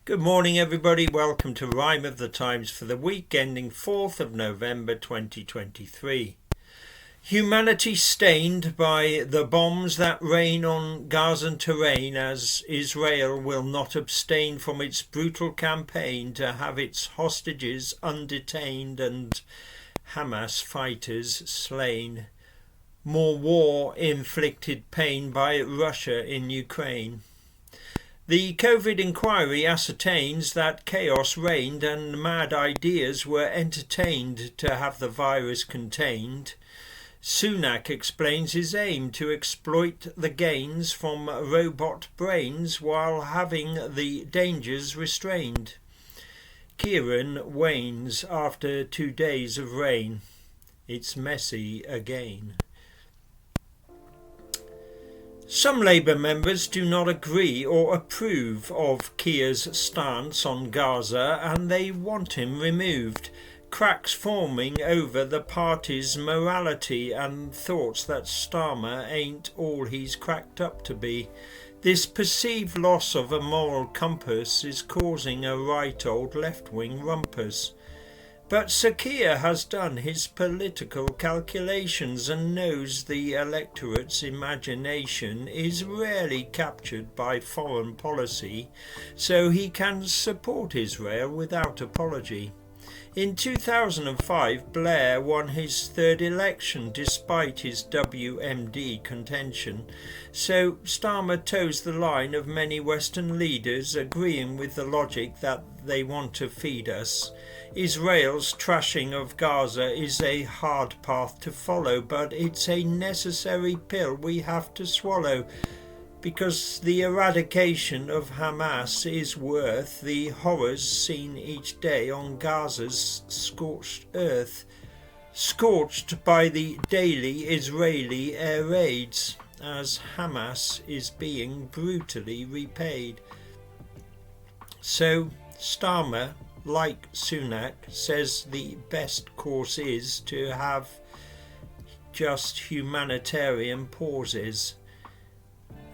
Good morning everybody, welcome to Rhyme of the Times for the week ending 4th of November 2023. Humanity stained by the bombs that rain on Gazan terrain, as Israel will not abstain from its brutal campaign to have its hostages undetained and Hamas fighters slain. More war-inflicted pain by Russia in Ukraine. The COVID inquiry ascertains that chaos reigned and mad ideas were entertained to have the virus contained. Sunak explains his aim to exploit the gains from robot brains while having the dangers restrained. Ciaran wanes after 2 days of rain. It's Messi again. Some Labour members do not agree or approve of Keir's stance on Gaza and they want him removed. Cracks forming over the party's morality and thoughts that Starmer ain't all he's cracked up to be. This perceived loss of a moral compass is causing a right old left-wing rumpus. But Sir Keir has done his political calculations and knows the electorate's imagination is rarely captured by foreign policy, so he can support Israel without apology. In 2005, Blair won his third election despite his WMD contention, so Starmer toes the line of many Western leaders agreeing with the logic that they want to feed us. Israel's trashing of Gaza is a hard path to follow, but it's a necessary pill we have to swallow, because the eradication of Hamas is worth the horrors seen each day on Gaza's scorched earth, scorched by the daily Israeli air raids, as Hamas is being brutally repaid. So Starmer, like Sunak, says the best course is to have just humanitarian pauses.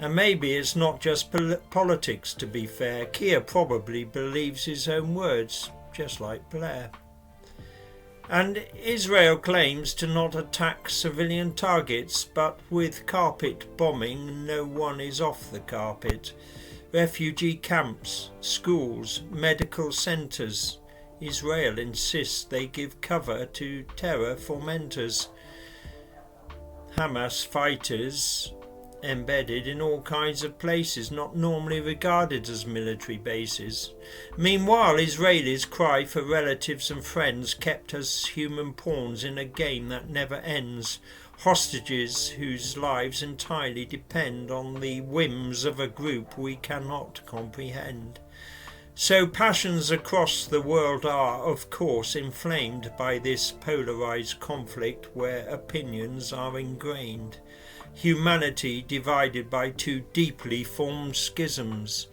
And maybe it's not just politics, to be fair. Keir probably believes his own words, just like Blair. And Israel claims to not attack civilian targets, but with carpet bombing, no one is off the carpet. Refugee camps, schools, medical centres. Israel insists they give cover to terror fomenters. Hamas fighters embedded in all kinds of places not normally regarded as military bases. Meanwhile, Israelis cry for relatives and friends kept as human pawns in a game that never ends. Hostages whose lives entirely depend on the whims of a group we cannot comprehend. So passions across the world are, of course, inflamed by this polarised conflict where opinions are ingrained. Humanity divided by two deeply formed schisms,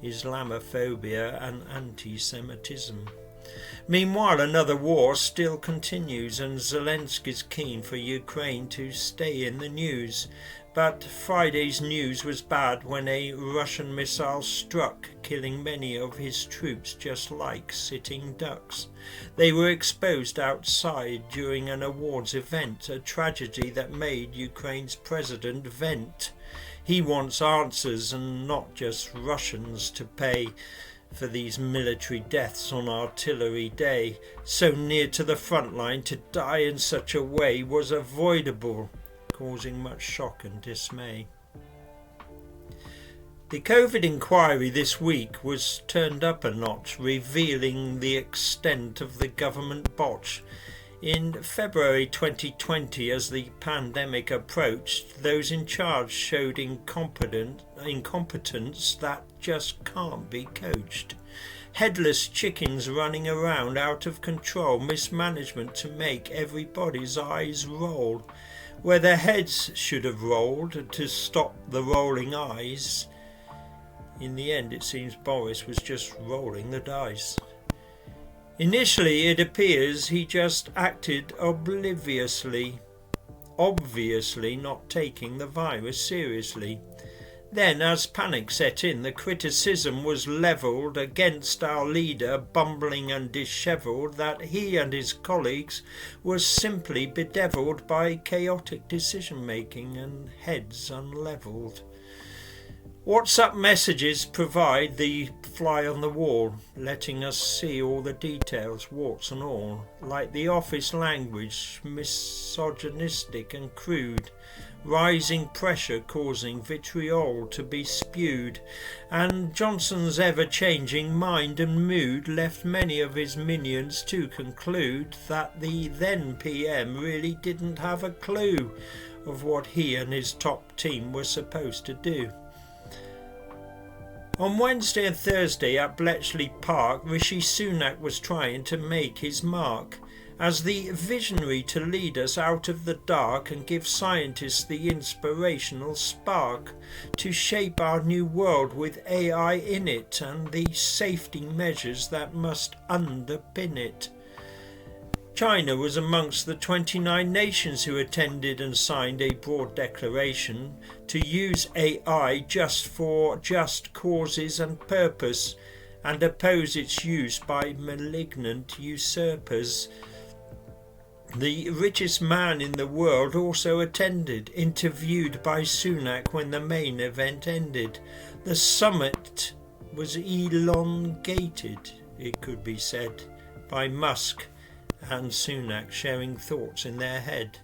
Islamophobia and anti-Semitism. Meanwhile, another war still continues and Zelensky's keen for Ukraine to stay in the news. But Friday's news was bad when a Russian missile struck, killing many of his troops just like sitting ducks. They were exposed outside during an awards event, a tragedy that made Ukraine's president vent. He wants answers and not just Russians to pay for these military deaths on Artillery Day. So near to the front line, to die in such a way was avoidable, causing much shock and dismay. The COVID inquiry this week was turned up a notch, revealing the extent of the government botch. In February 2020, as the pandemic approached, those in charge showed incompetence that just can't be coached. Headless chickens running around out of control, mismanagement to make everybody's eyes roll. Where their heads should have rolled to stop the rolling eyes. In the end, it seems Boris was just rolling the dice. Initially, it appears he just acted obliviously, obviously not taking the virus seriously. Then, as panic set in, the criticism was levelled against our leader, bumbling and dishevelled, that he and his colleagues were simply bedevilled by chaotic decision-making and heads unlevelled. WhatsApp messages provide the fly on the wall, letting us see all the details, warts and all, like the office language, misogynistic and crude, rising pressure causing vitriol to be spewed, and Johnson's ever-changing mind and mood left many of his minions to conclude that the then PM really didn't have a clue of what he and his top team were supposed to do. On Wednesday and Thursday at Bletchley Park, Rishi Sunak was trying to make his mark as the visionary to lead us out of the dark and give scientists the inspirational spark to shape our new world with AI in it and the safety measures that must underpin it. China was amongst the 29 nations who attended and signed a broad declaration to use AI just for just causes and purpose and oppose its use by malignant usurpers. The richest man in the world also attended, interviewed by Sunak when the main event ended. The summit was elongated, it could be said, by Musk and Sunak sharing thoughts in their head.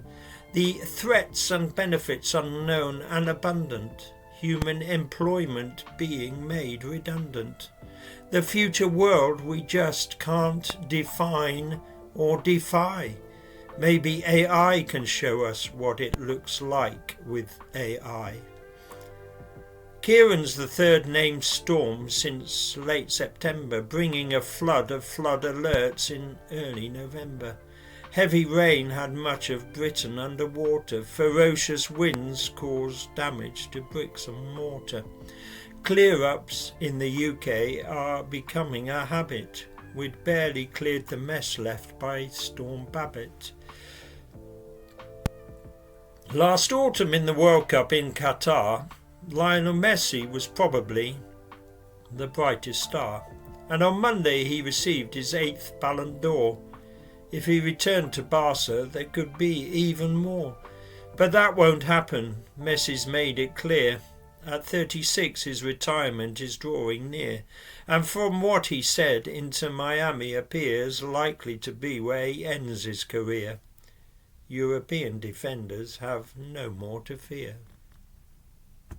The threats and benefits unknown and abundant, human employment being made redundant. The future world we just can't define or defy. Maybe AI can show us what it looks like with AI. Ciaran's the third named storm since late September, bringing a flood of flood alerts in early November. Heavy rain had much of Britain under water. Ferocious winds caused damage to bricks and mortar. Clear-ups in the UK are becoming a habit. We'd barely cleared the mess left by Storm Babbitt. Last autumn in the World Cup in Qatar, Lionel Messi was probably the brightest star, and on Monday he received his 8th Ballon d'Or. If he returned to Barca, there could be even more. But that won't happen. Messi's made it clear. At 36 his retirement is drawing near, and from what he said, Inter Miami appears likely to be where he ends his career. European defenders have no more to fear.